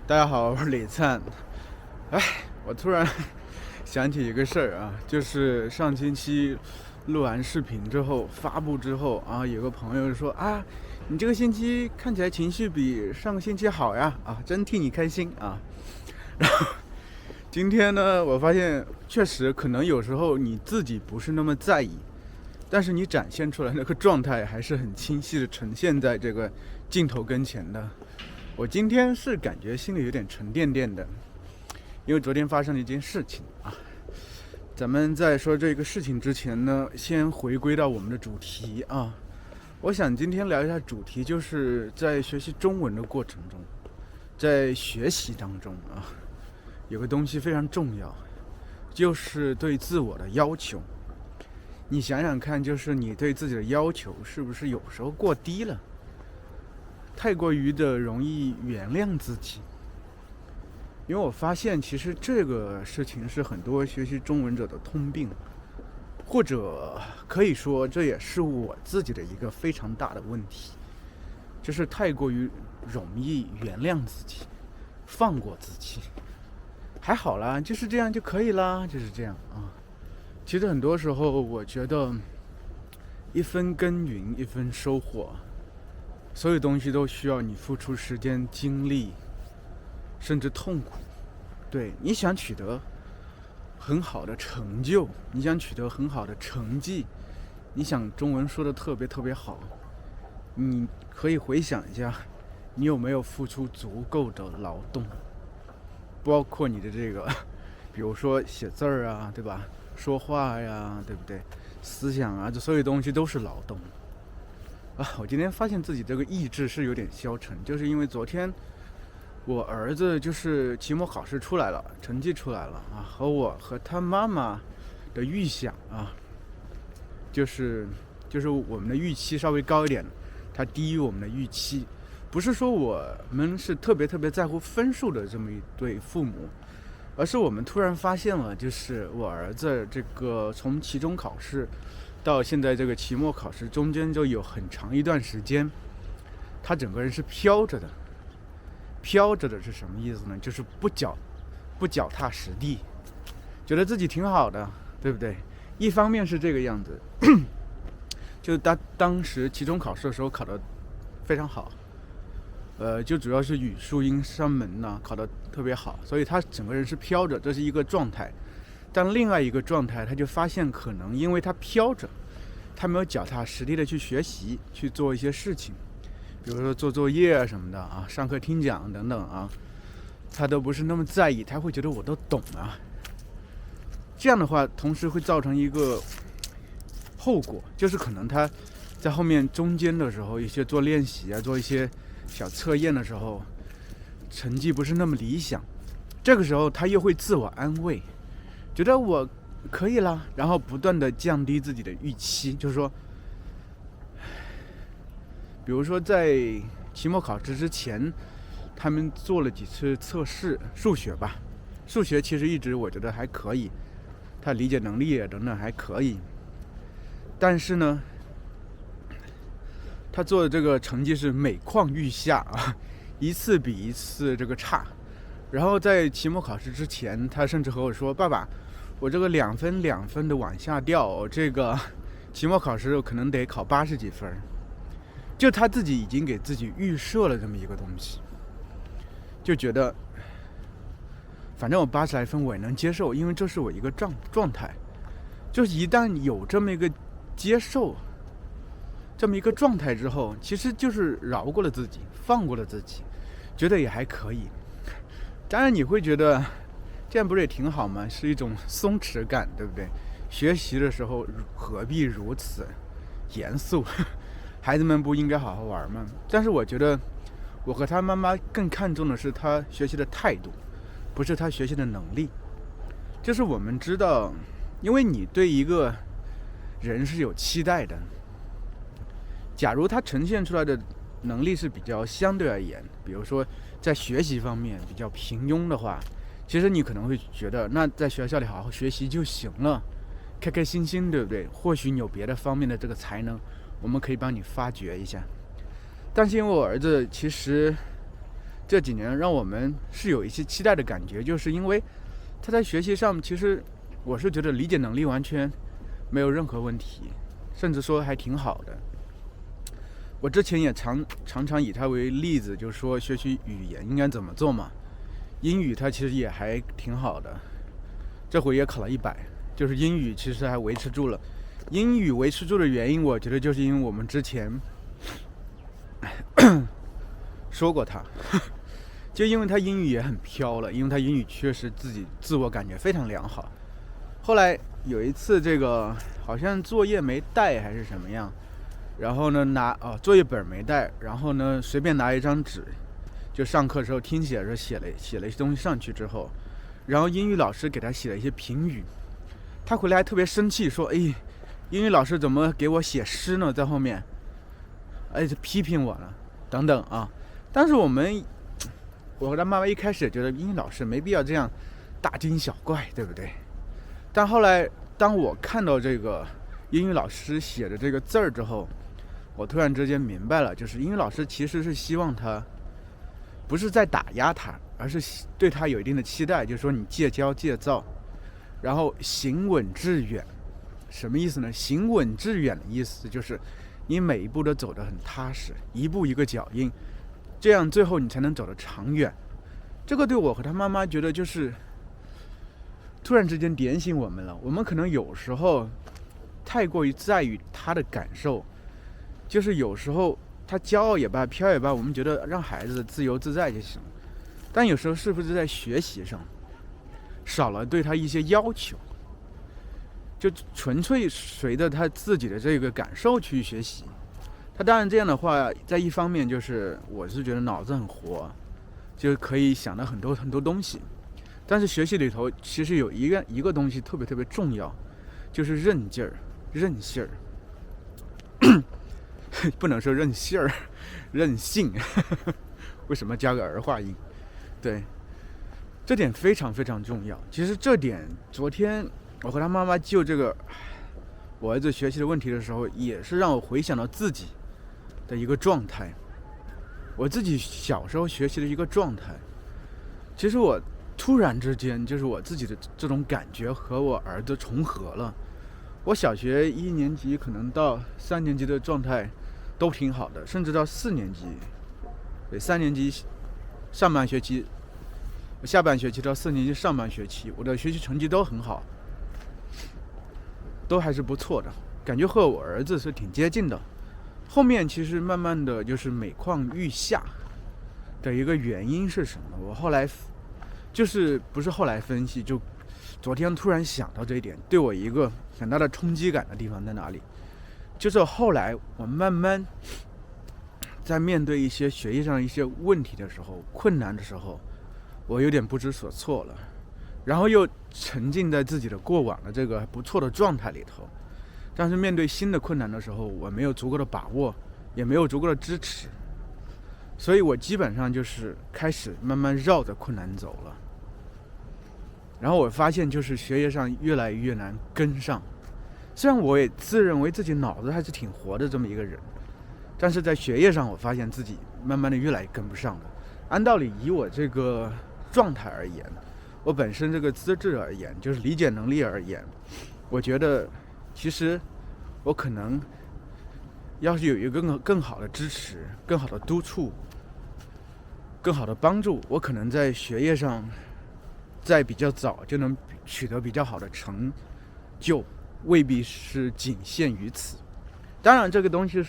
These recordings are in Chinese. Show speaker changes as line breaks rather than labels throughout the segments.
大家好，我是李灿。我突然想起一个事儿啊，就是上星期录完视频之后发布之后啊，有个朋友说啊，你这个星期看起来情绪比上个星期好呀，真替你开心啊。然后今天呢，我发现确实可能有时候你自己不是那么在意，但是你展现出来那个状态还是很清晰的呈现在这个镜头跟前的。我今天是感觉心里有点沉甸甸的，因为昨天发生了一件事情啊。咱们在说这个事情之前呢，先回归到我们的主题啊。我想今天聊一下主题，就是在学习中文的过程中，在学习当中啊，有个东西非常重要，就是对自我的要求。你想想看，就是你对自己的要求是不是有时候过低了？太过于的容易原谅自己，因为我发现其实这个事情是很多学习中文者的通病，或者可以说这也是我自己的一个非常大的问题，就是太过于容易原谅自己，放过自己，还好啦，就是这样就可以啦，就是这样啊。其实很多时候我觉得一分耕耘一分收获，所有东西都需要你付出时间、精力，甚至痛苦。对，你想取得很好的成就，你想取得很好的成绩，你想中文说的特别特别好，你可以回想一下，你有没有付出足够的劳动？包括你的这个，比如说写字儿啊，对吧？说话呀，对不对？思想啊，这所有东西都是劳动。我今天发现自己这个意志是有点消沉，就是因为昨天我儿子就是期末考试出来了，成绩出来了啊，和我和他妈妈的预想啊，就是我们的预期稍微高一点，他低于我们的预期。不是说我们是特别在乎分数的这么一对父母，而是我们突然发现了，就是我儿子这个从期中考试到现在这个期末考试中间就有很长一段时间，他整个人是飘着的。飘着的是什么意思呢？就是不脚踏实地，觉得自己挺好的，对不对？一方面是这个样子，就当时期中考试的时候考得非常好，就主要是语数英三门呢考得特别好，所以他整个人是飘着，这是一个状态。但另外一个状态，他就发现可能因为他飘着，他没有脚踏实地的去学习，去做一些事情，比如说做作业啊什么的啊，上课听讲等等啊，他都不是那么在意，他会觉得我都懂啊。这样的话，同时会造成一个后果，就是可能他在后面中间的时候，一些做练习啊，做一些小测验的时候，成绩不是那么理想，这个时候他又会自我安慰，觉得我可以啦，然后不断的降低自己的预期，就是说，比如说在期末考试之前，他们做了几次测试，数学吧，数学其实一直我觉得还可以，他理解能力也等等还可以，但是呢，他做的这个成绩是每况愈下啊，一次比一次这个差。然后在期末考试之前，他甚至和我说：“爸爸，我这个2分2分的往下掉，这个期末考试可能得考80几分。”就他自己已经给自己预设了这么一个东西，就觉得反正我80来分我也能接受，因为这是我一个状态。就是一旦有这么一个接受这么一个状态之后，其实就是饶过了自己，放过了自己，觉得也还可以。当然你会觉得这样不是也挺好吗？是一种松弛感，对不对？学习的时候何必如此严肃？孩子们不应该好好玩吗？但是我觉得我和他妈妈更看重的是他学习的态度，不是他学习的能力。就是我们知道，因为你对一个人是有期待的，假如他呈现出来的能力是比较相对而言，比如说在学习方面比较平庸的话，其实你可能会觉得那在学校里好好学习就行了，开开心心，对不对？或许你有别的方面的这个才能，我们可以帮你发掘一下。但是因为我儿子其实这几年让我们是有一些期待的感觉，就是因为他在学习上，其实我是觉得理解能力完全没有任何问题，甚至说还挺好的。我之前也常常以他为例子，就是说学习语言应该怎么做嘛。英语他其实也还挺好的，这回也考了100，就是英语其实还维持住了。英语维持住的原因，我觉得就是因为我们之前说过他，就因为他英语也很飘了，因为他英语确实自己自我感觉非常良好。后来有一次这个好像作业没带还是什么样，然后呢作业本没带，然后呢随便拿一张纸，就上课的时候听写着写了一些东西上去之后，然后英语老师给他写了一些评语，他回来还特别生气说，英语老师怎么给我写诗呢，在后面批评我了等等啊。但是我和他妈妈一开始也觉得英语老师没必要这样大惊小怪，对不对？但后来当我看到这个英语老师写的这个字儿之后，我突然之间明白了，就是英语老师其实是希望他不是在打压他，而是对他有一定的期待，就是说你戒骄戒躁，然后行稳致远。什么意思呢？行稳致远的意思就是你每一步都走得很踏实，一步一个脚印，这样最后你才能走得长远。这个对我和他妈妈觉得就是突然之间点醒我们了。我们可能有时候太过于在于他的感受，就是有时候他骄傲也罢，飘也罢，我们觉得让孩子自由自在就行。但有时候是不是在学习上少了对他一些要求，就纯粹随着他自己的这个感受去学习。他当然这样的话，在一方面就是我是觉得脑子很活，就可以想到很多很多东西。但是学习里头其实有一个东西特别特别重要，就是韧劲儿、韧性儿。不能说韧性儿，韧性。为什么加个儿化音？对，这点非常非常重要。其实这点昨天我和他妈妈就这个我儿子学习的问题的时候，也是让我回想到自己的一个状态，我自己小时候学习的一个状态。其实我突然之间就是我自己的这种感觉和我儿子重合了。我小学1年级可能到3年级的状态都挺好的，甚至到4年级，对，3年级上半学期，下半学期到4年级上半学期，我的学习成绩都很好，都还是不错的，感觉和我儿子是挺接近的。后面其实慢慢的就是每况愈下的一个原因是什么？我后来就是不是后来分析，就昨天突然想到这一点，对我一个很大的冲击感的地方在哪里？就是后来我慢慢在面对一些学业上一些问题的时候、困难的时候，我有点不知所措了，然后又沉浸在自己的过往的这个不错的状态里头。但是面对新的困难的时候，我没有足够的把握，也没有足够的支持，所以我基本上就是开始慢慢绕着困难走了。然后我发现就是学业上越来越难跟上，虽然我也自认为自己脑子还是挺活的这么一个人，但是在学业上我发现自己慢慢的越来越跟不上了。按道理以我这个状态而言，我本身这个资质而言，就是理解能力而言，我觉得其实我可能要是有一个更好的支持、更好的督促、更好的帮助，我可能在学业上在比较早就能取得比较好的成就，未必是仅限于此。当然这个东西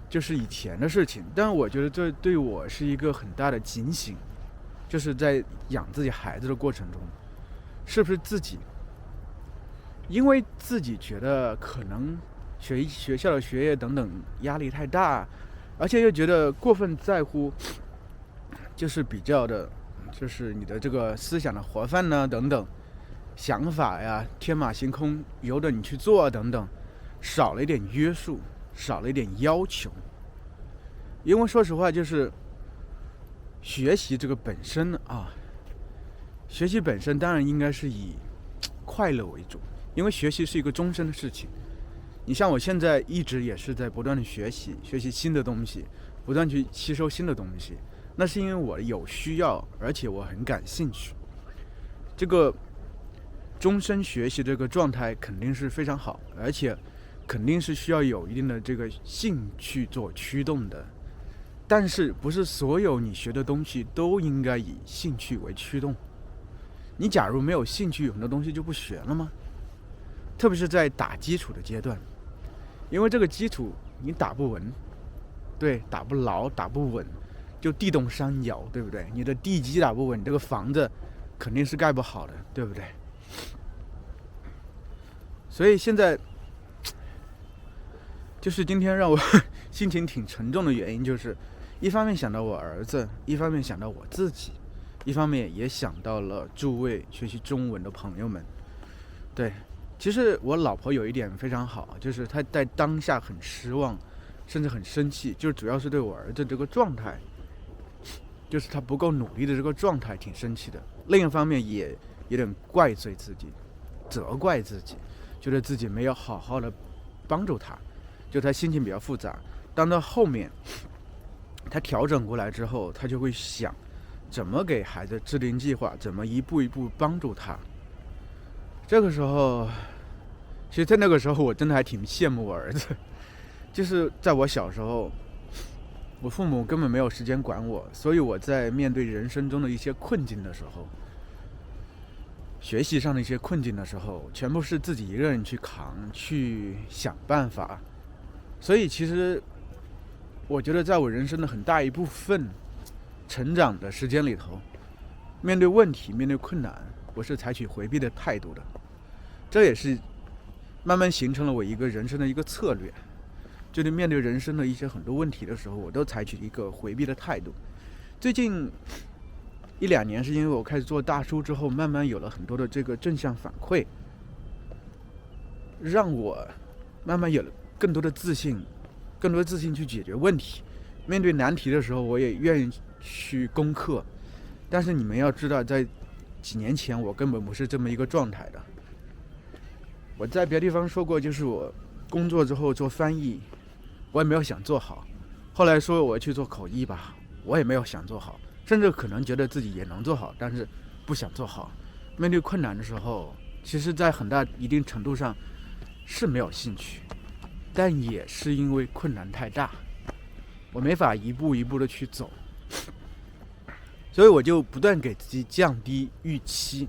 就是以前的事情，但我觉得这对我是一个很大的警醒，就是在养自己孩子的过程中，是不是自己因为自己觉得可能学校的学业等等压力太大，而且又觉得过分在乎，就是比较的就是你的这个思想的活泛呢等等想法呀，天马行空由着你去做等等，少了一点约束，少了一点要求。因为说实话，就是学习这个本身学习本身当然应该是以快乐为主，因为学习是一个终身的事情。你像我现在一直也是在不断的学习新的东西，不断去吸收新的东西。那是因为我有需要，而且我很感兴趣。这个终身学习这个状态肯定是非常好，而且肯定是需要有一定的这个兴趣做驱动的。但是不是所有你学的东西都应该以兴趣为驱动？你假如没有兴趣，很多东西就不学了吗？特别是在打基础的阶段，因为这个基础你打不稳，对，打不牢，打不稳，就地动山摇，对不对？你的地基打不稳，你这个房子肯定是盖不好的，对不对？所以现在就是今天让我心情挺沉重的原因，就是一方面想到我儿子，一方面想到我自己，一方面也想到了诸位学习中文的朋友们。对，其实我老婆有一点非常好，就是她在当下很失望，甚至很生气，就是主要是对我儿子这个状态，就是他不够努力的这个状态挺生气的。另一方面也有点怪罪自己，责怪自己，觉得自己没有好好的帮助他，就他心情比较复杂。当到后面他调整过来之后，他就会想怎么给孩子制定计划，怎么一步一步帮助他。这个时候，其实在那个时候我真的还挺羡慕我儿子，就是在我小时候，我父母根本没有时间管我，所以我在面对人生中的一些困境的时候，学习上的一些困境的时候，全部是自己一个人去扛，去想办法。所以其实我觉得在我人生的很大一部分成长的时间里头，面对问题，面对困难，我是采取回避的态度的。这也是慢慢形成了我一个人生的一个策略，就是面对人生的一些很多问题的时候，我都采取一个回避的态度。最近1-2年是因为我开始做大叔之后，慢慢有了很多的这个正向反馈，让我慢慢有了更多的自信去解决问题。面对难题的时候，我也愿意去攻克。但是你们要知道，在几年前我根本不是这么一个状态的。我在别的地方说过，就是我工作之后做翻译，我也没有想做好。后来说我去做口译吧，我也没有想做好，甚至可能觉得自己也能做好，但是不想做好。面对困难的时候，其实在很大一定程度上是没有兴趣，但也是因为困难太大，我没法一步一步的去走，所以我就不断给自己降低预期，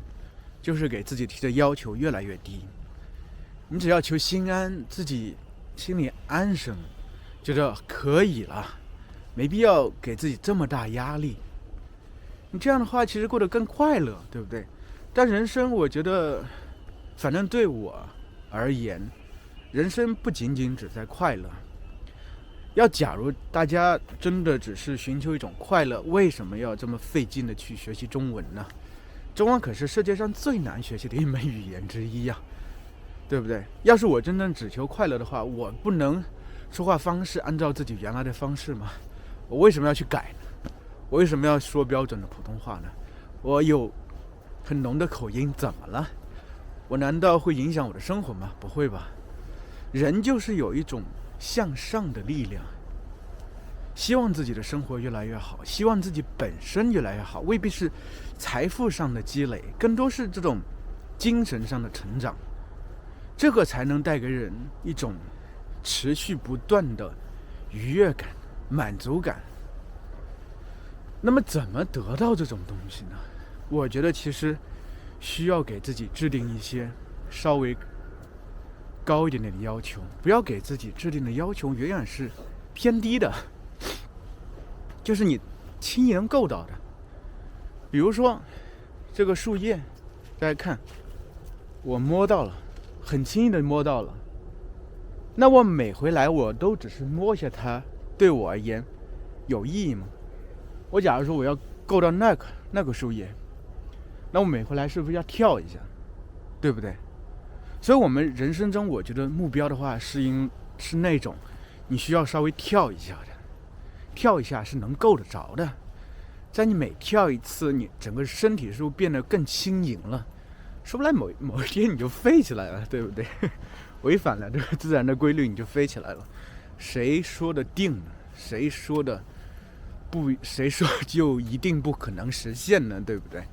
就是给自己提的要求越来越低。你只要求心安，自己心里安生，觉得可以了，没必要给自己这么大压力。你这样的话其实过得更快乐，对不对？但人生我觉得，反正对我而言，人生不仅仅只在快乐。假如大家真的只是寻求一种快乐，为什么要这么费劲的去学习中文呢？中文可是世界上最难学习的一门语言之一呀，对不对？要是我真正只求快乐的话，我不能说话方式按照自己原来的方式吗？我为什么要去改呢？我为什么要说标准的普通话呢？我有很浓的口音怎么了？我难道会影响我的生活吗？不会吧。人就是有一种向上的力量，希望自己的生活越来越好，希望自己本身越来越好，未必是财富上的积累，更多是这种精神上的成长，这个才能带给人一种持续不断的愉悦感、满足感。那么怎么得到这种东西呢？我觉得其实需要给自己制定一些稍微高一点点的要求，不要给自己制定的要求远远是偏低的，就是你轻易能够到的。比如说这个树叶，大家看，我摸到了，很轻易的摸到了，那我每回来我都只是摸一下它，对我而言有意义吗？我假如说我要够到那个树叶，那我每回来是不是要跳一下，对不对？所以我们人生中我觉得目标的话是那种你需要稍微跳一下的，跳一下是能够得着的。在你每跳一次，你整个身体是不是变得更轻盈了？说不来某一天你就飞起来了，对不对？违反了这个自然的规律，你就飞起来了。谁说的定呢？谁说的谁说就一定不可能实现呢？对不对？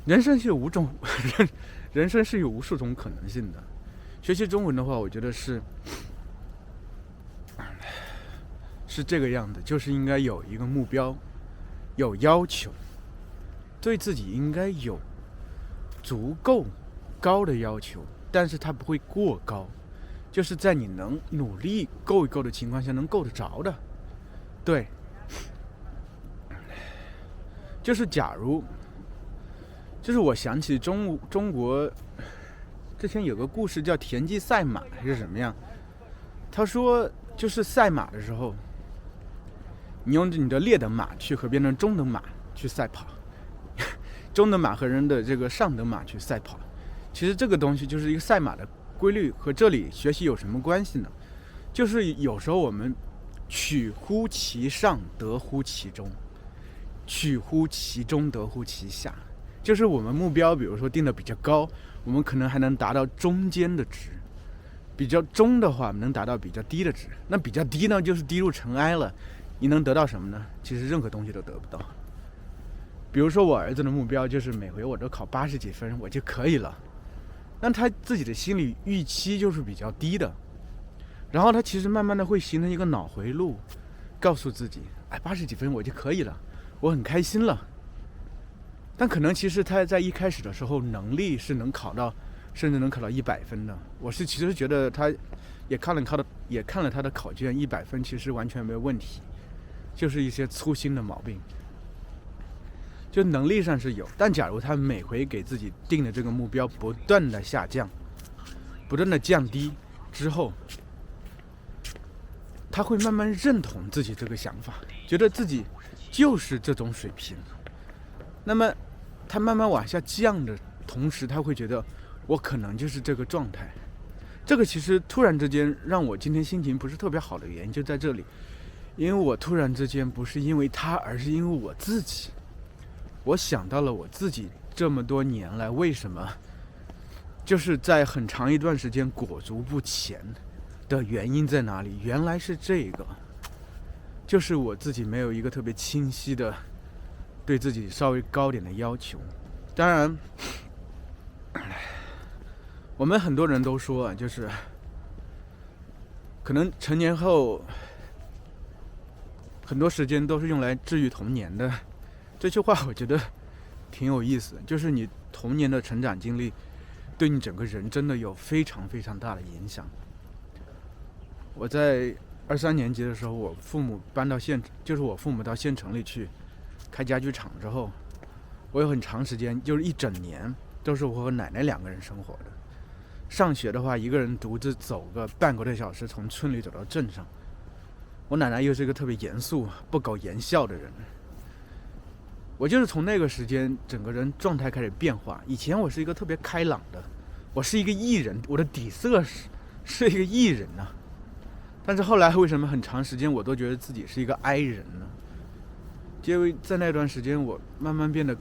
人生是有人生是有无数种可能性的。学习中文的话，我觉得是这个样子，就是应该有一个目标，有要求，对自己应该有足够高的要求，但是它不会过高，就是在你能努力够一够的情况下能够得着的。对，就是假如，就是我想起中国之前有个故事叫田忌赛马还是什么样，他说就是赛马的时候，你用你的劣等马去和别人的中等马去赛跑，中等马和人的这个上等马去赛跑，其实这个东西就是一个赛马的规律，和这里学习有什么关系呢？就是有时候我们取乎其上得乎其中，取乎其中得乎其下，就是我们目标比如说定的比较高，我们可能还能达到中间的值，比较中的话能达到比较低的值，那比较低呢就是低入尘埃了，你能得到什么呢？其实任何东西都得不到。比如说我儿子的目标就是每回我都考80几分我就可以了，那他自己的心理预期就是比较低的，然后他其实慢慢的会形成一个脑回路，告诉自己80几分我就可以了，我很开心了。但可能其实他在一开始的时候能力是能考到，甚至能考到100分的。我是其实觉得他也看了他的考卷，100分其实完全没有问题，就是一些粗心的毛病。就能力上是有，但假如他每回给自己定的这个目标不断的下降，不断的降低之后，他会慢慢认同自己这个想法，觉得自己就是这种水平。那么他慢慢往下降的同时，他会觉得我可能就是这个状态。这个其实突然之间让我今天心情不是特别好的原因就在这里，因为我突然之间不是因为他，而是因为我自己。我想到了我自己这么多年来为什么就是在很长一段时间裹足不前的原因在哪里？原来是这个，就是我自己没有一个特别清晰的对自己稍微高点的要求。当然我们很多人都说就是可能成年后很多时间都是用来治愈童年的，这句话我觉得挺有意思，就是你童年的成长经历对你整个人真的有非常非常大的影响。我在23年级的时候，我父母到县城里去开家具厂之后，我有很长时间就是1整年都是我和奶奶2个人生活的。上学的话，一个人独自走个半个多小时从村里走到镇上。我奶奶又是一个特别严肃不苟言笑的人，我就是从那个时间整个人状态开始变化。以前我是一个特别开朗的，我是一个艺人，我的底色是一个艺人啊。但是后来为什么很长时间我都觉得自己是一个 I 人呢？因为在那段时间我慢慢变得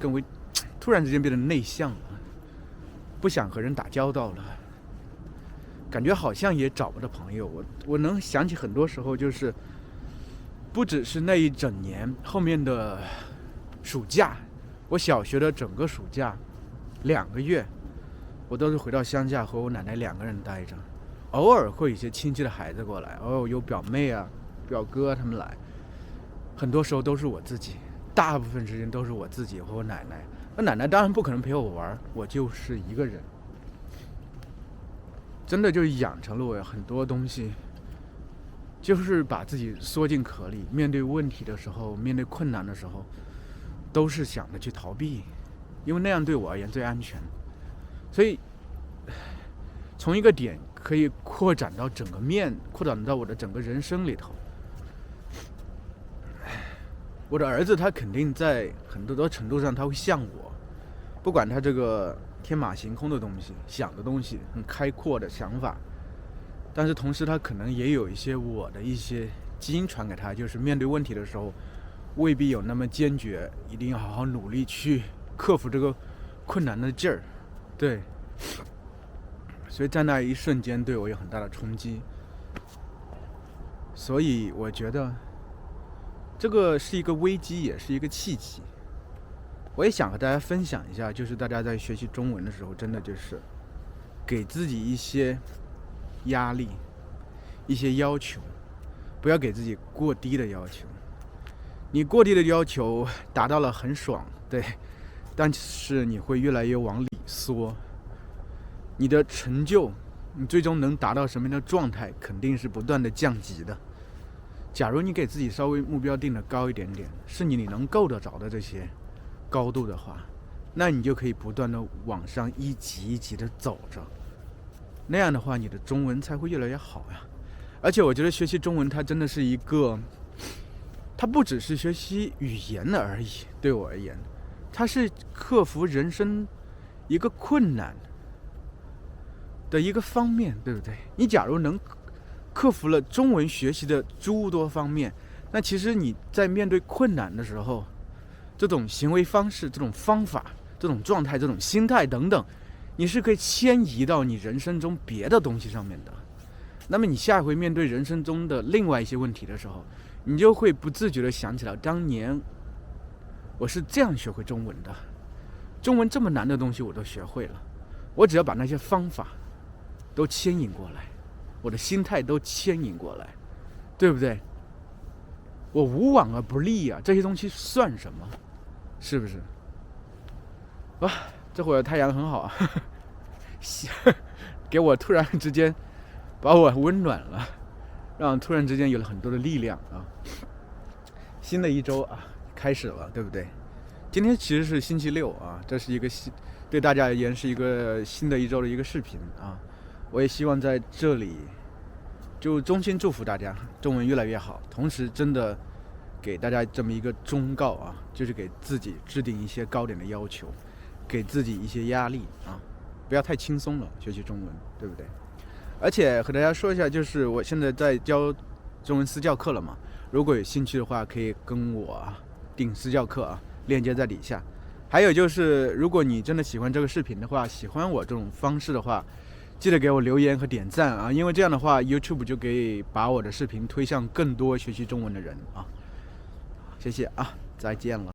突然之间变得内向了，不想和人打交道了，感觉好像也找不到朋友。我能想起很多时候，就是不只是那一整年，后面的暑假，我小学的整个暑假2个月，我都是回到乡下和我奶奶2个人待着，偶尔会有一些亲戚的孩子过来，偶尔有表妹啊、表哥啊他们来，很多时候都是我自己，大部分时间都是我自己和我奶奶。那奶奶当然不可能陪我玩，我就是一个人。真的就养成了我很多东西，就是把自己缩进壳里，面对问题的时候，面对困难的时候，都是想着去逃避，因为那样对我而言最安全。所以从一个点可以扩展到扩展到我的整个人生里头。我的儿子他肯定在很多程度上他会像我，不管他这个天马行空的东西，想的东西，很开阔的想法，但是同时他可能也有一些我的一些基因传给他，就是面对问题的时候未必有那么坚决，一定要好好努力去克服这个困难的劲儿。对，所以在那一瞬间对我有很大的冲击。所以我觉得这个是一个危机，也是一个契机。我也想和大家分享一下，就是大家在学习中文的时候，真的就是给自己一些压力、一些要求，不要给自己过低的要求。你过低的要求达到了很爽，对，但是你会越来越往里缩。你的成就，你最终能达到什么样的状态，肯定是不断的降级的。假如你给自己稍微目标定的高一点点，是你能够得着的这些高度的话，那你就可以不断的往上一级一级的走着。那样的话，你的中文才会越来越好呀。而且我觉得学习中文，它真的是一个，它不只是学习语言的而已。对我而言，它是克服人生一个困难的一个方面，对不对？你假如能克服了中文学习的诸多方面，那其实你在面对困难的时候，这种行为方式、这种方法、这种状态、这种心态等等，你是可以迁移到你人生中别的东西上面的。那么你下一回面对人生中的另外一些问题的时候，你就会不自觉地想起来，当年我是这样学会中文的。中文这么难的东西我都学会了，我只要把那些方法都牵引过来，我的心态都牵引过来，对不对？我无往而不利啊，这些东西算什么？是不是？哇，这会儿太阳很好啊，给我突然之间把我温暖了，让突然之间有了很多的力量啊！新的一周啊，开始了，对不对？今天其实是星期六啊，这是一个对大家而言是一个新的一周的一个视频啊。我也希望在这里就衷心祝福大家中文越来越好，同时真的给大家这么一个忠告啊，就是给自己制定一些高点的要求，给自己一些压力啊，不要太轻松了学习中文，对不对？而且和大家说一下，就是我现在在教中文私教课了嘛，如果有兴趣的话，可以跟我订私教课啊，链接在底下。还有就是，如果你真的喜欢这个视频的话，喜欢我这种方式的话，记得给我留言和点赞啊，因为这样的话 YouTube 就可以把我的视频推向更多学习中文的人啊。谢谢啊，再见了。